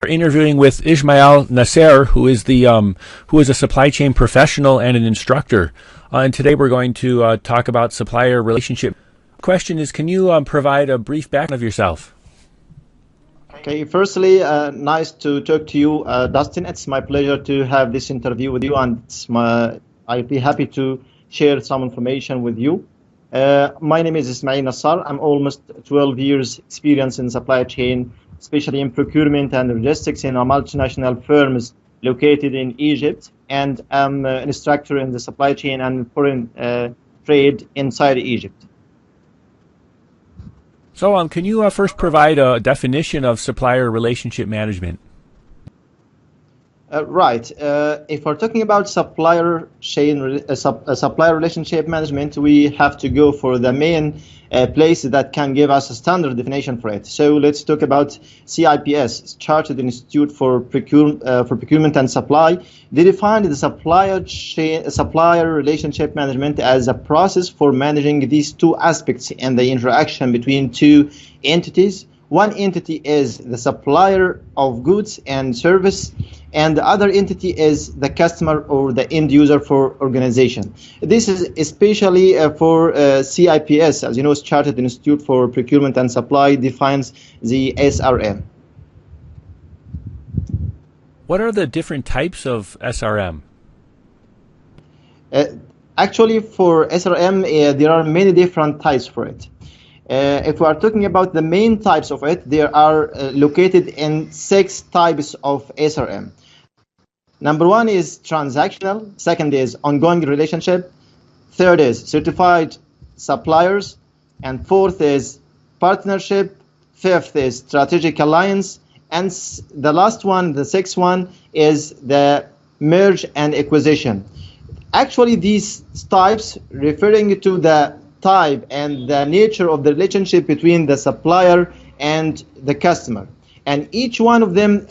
Interviewing with Ismail Nasser, who is a supply chain professional and an instructor. And today we're going to talk about supplier relationship. Question is, can you provide a brief background of yourself? Okay, firstly, nice to talk to you, Dustin. It's my pleasure to have this interview with you, and I'd be happy to share some information with you. My name is Ismail Nasser. I'm almost 12 years experience in supply chain, especially in procurement and logistics in multinational firms located in Egypt, and I'm an instructor in the supply chain and foreign trade inside Egypt. So, can you first provide a definition of supplier relationship management? Right. If we're talking about supplier relationship management, we have to go for the main place that can give us a standard definition for it. So let's talk about CIPS, Chartered Institute for Procurement and Supply. They defined the supplier relationship management as a process for managing these two aspects in the interaction between two entities. One entity is the supplier of goods and service, and the other entity is the customer or the end user for organization. This is especially for CIPS, as you know, Chartered Institute for Procurement and Supply defines the SRM. What are the different types of SRM? Actually, for SRM, there are many different types for it. If we are talking about the main types of it, there are located in 6 types of SRM. Number 1 is transactional, second is ongoing relationship, third is certified suppliers, and fourth is partnership, fifth is strategic alliance, and the last one, the 6th one, is the merge and acquisition. Actually, these types referring to the type and the nature of the relationship between the supplier and the customer. And each one of them,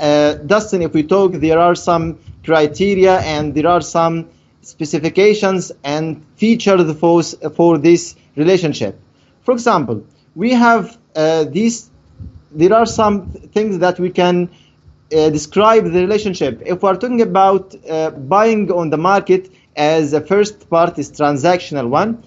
Dustin, if we talk, there are some criteria and there are some specifications and features for this relationship. For example, we have there are some things that we can describe the relationship. If we're talking about buying on the market, as the first part is transactional one,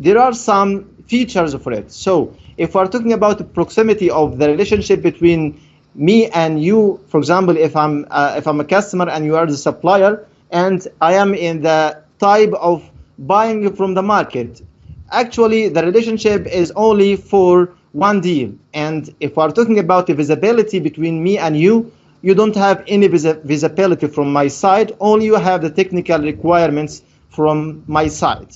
there are some features for it. So if we're talking about the proximity of the relationship between me and you, for example, if I'm a customer and you are the supplier, and I am in the type of buying from the market, actually the relationship is only for one deal. And if we're talking about the visibility between me and you, you don't have any visibility from my side, only you have the technical requirements from my side.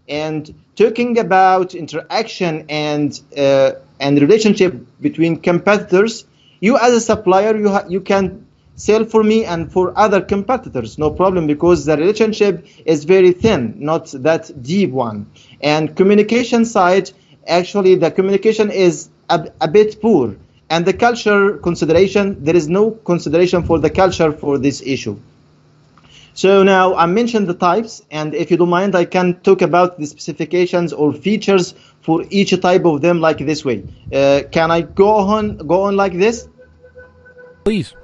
And talking about interaction and relationship between competitors, you as a supplier, you can sell for me and for other competitors, no problem, because the relationship is very thin, not that deep one. And communication side, actually the communication is a bit poor. And the culture consideration, there is no consideration for the culture for this issue. So now I mentioned the types, and if you don't mind, I can talk about the specifications or features for each type of them like this way. Can I go on like this? Please.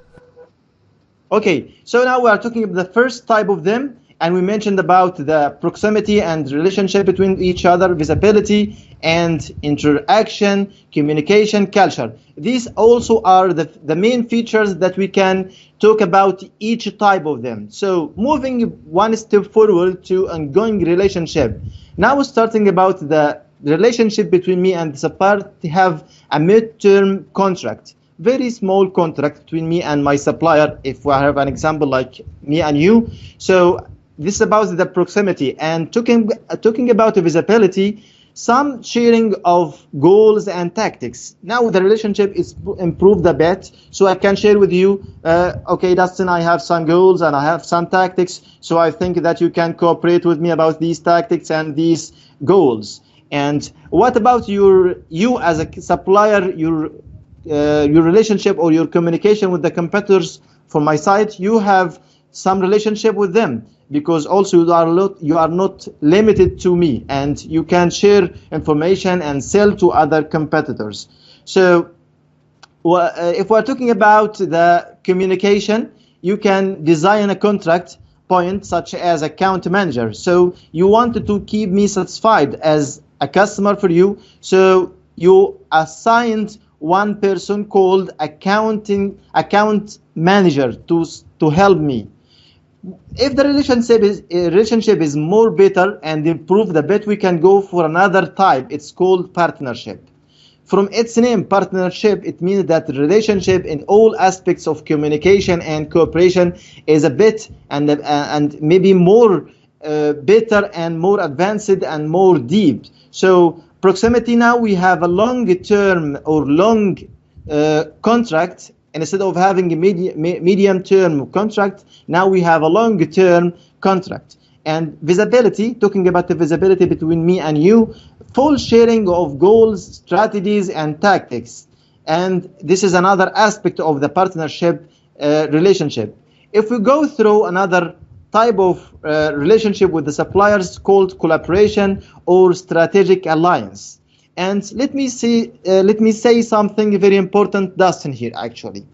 Okay, so now we are talking about the first type of them, and we mentioned about the proximity and relationship between each other, visibility and interaction, communication, culture. These also are the main features that we can talk about each type of them. So moving one step forward to ongoing relationship. Now starting about the relationship between me and the supplier, to have a mid-term contract. Very small contract between me and my supplier, if we have an example like me and you. So this is about the proximity. And talking about the visibility, some sharing of goals and tactics. Now the relationship is improved a bit, so I can share with you, okay, Dustin, I have some goals and I have some tactics, so I think that you can cooperate with me about these tactics and these goals. And what about you as a supplier, your relationship or your communication with the competitors? From my side, you have some relationship with them, because also you are not limited to me, and you can share information and sell to other competitors. So Well, if we're talking about the communication, you can design a contract point such as account manager. So you wanted to keep me satisfied as a customer for you. So you assigned one person called account manager to help me. If the relationship is more better and improve the bit, we can go for another type. It's called partnership. From its name, partnership, it means that the relationship in all aspects of communication and cooperation is a bit and maybe more better and more advanced and more deep. So proximity, now we have a long term or long contract. Instead of having a medium term contract, now we have a long term contract. And visibility, talking about the visibility between me and you, full sharing of goals, strategies, and tactics. And this is another aspect of the partnership relationship. If we go through another type of relationship with the suppliers called collaboration or strategic alliance. And let me say something very important, Dustin, here actually.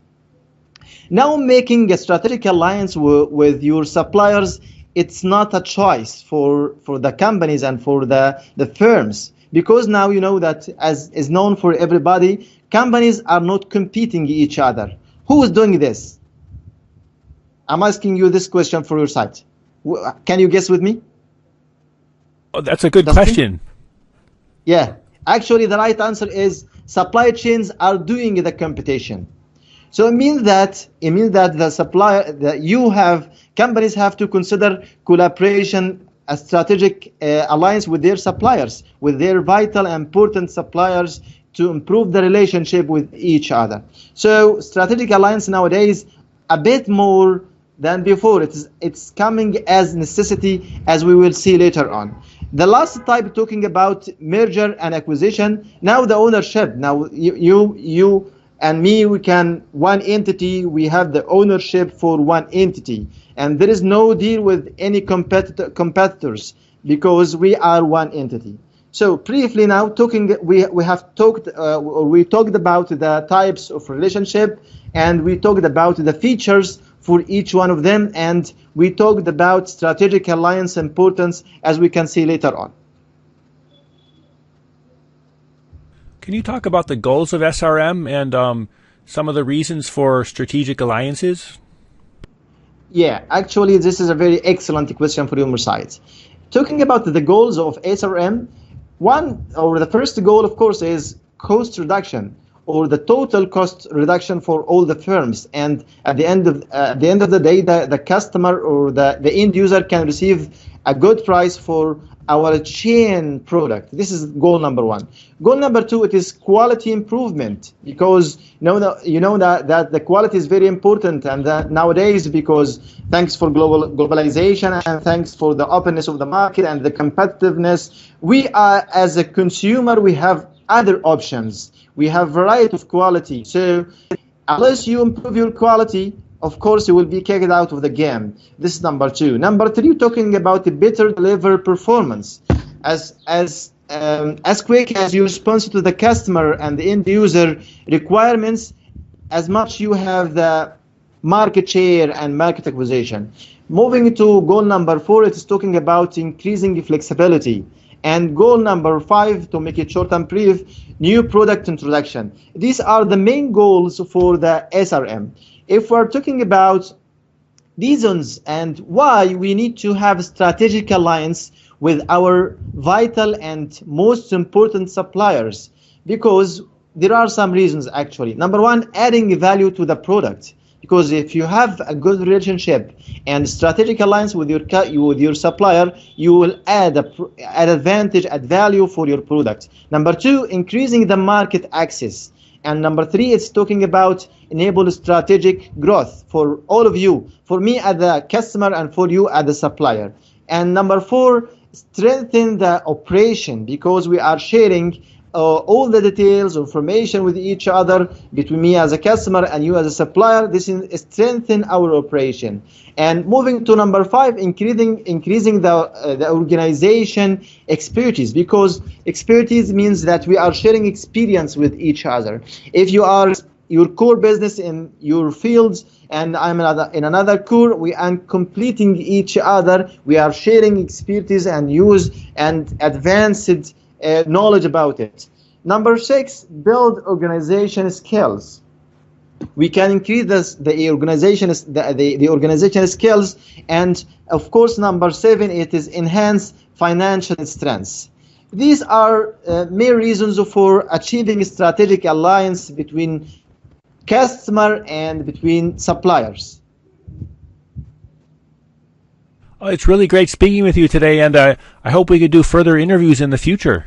Now, making a strategic alliance with your suppliers, it's not a choice for the companies and for the firms, because now you know that, as is known for everybody, companies are not competing each other. Who is doing this? I'm asking you this question for your side. Can you guess with me? Oh, that's a good question. Yeah, actually the right answer is supply chains are doing the competition. So it means that the supplier that companies have to consider collaboration, a strategic alliance with their suppliers, with their vital and important suppliers, to improve the relationship with each other. So strategic alliance nowadays a bit more than before. It's coming as necessity, as we will see later on. The last type, talking about merger and acquisition. Now the ownership. Now you and me, we can one entity. We have the ownership for one entity, and there is no deal with any competitors because we are one entity. So briefly now, we talked about the types of relationship, and we talked about the features for each one of them, and we talked about strategic alliance importance, as we can see later on. Can you talk about the goals of SRM and some of the reasons for strategic alliances? Yeah, actually, this is a very excellent question for your side. Talking about the goals of SRM, the first goal, of course, is cost reduction, or the total cost reduction for all the firms. And at the end of the day, the customer or the end user can receive a good price for our chain product. This is goal number one. Goal number two, it is quality improvement, because you know that the quality is very important, and that nowadays, because thanks for globalization and thanks for the openness of the market and the competitiveness, we are, as a consumer, we have other options. We have variety of quality. So unless you improve your quality, of course, you will be kicked out of the game. This is number two. Number three, talking about the better deliver performance. As quick as you respond to the customer and the end user requirements, as much you have the market share and market acquisition. Moving to goal number four, it is talking about increasing flexibility. And goal number five, to make it short and brief, new product introduction. These are the main goals for the SRM. If we're talking about reasons and why we need to have a strategic alliance with our vital and most important suppliers, because there are some reasons actually. Number one, adding value to the product. Because if you have a good relationship and strategic alliance with your supplier, you will add advantage, add value for your product. Number two, increasing the market access. And number three, it's talking about enable strategic growth for all of you, for me as the customer and for you as the supplier. And number four, strengthen the operation, because we are sharing all the details, information with each other, between me as a customer and you as a supplier. This is strengthen our operation. And moving to number five, increasing the organization expertise, because expertise means that we are sharing experience with each other. If you are your core business in your fields, and I'm in another core. We are completing each other. We are sharing expertise and use and advanced knowledge about it. Number 6, build organization skills. We can increase the organizational skills, and of course, number 7, it is enhance financial strengths. These are main reasons for achieving strategic alliance between customer and between suppliers. Oh, it's really great speaking with you today, and I hope we could do further interviews in the future.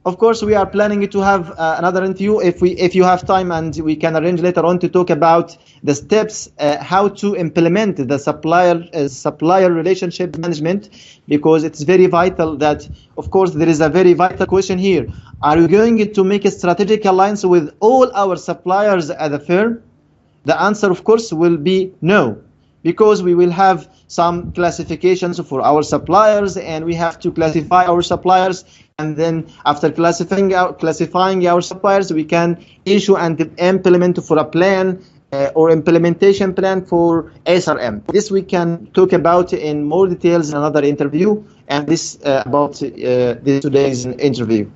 Of course, we are planning to have another interview if you have time, and we can arrange later on to talk about the steps how to implement the supplier relationship management, because it's very vital. That, of course, there is a very vital question here. Are you going to make a strategic alliance with all our suppliers at the firm? The answer, of course, will be no, because we will have some classifications for our suppliers, and we have to classify our suppliers. And then after classifying our suppliers, we can issue and implement for a plan or implementation plan for SRM. This we can talk about in more details in another interview, and this about today's interview.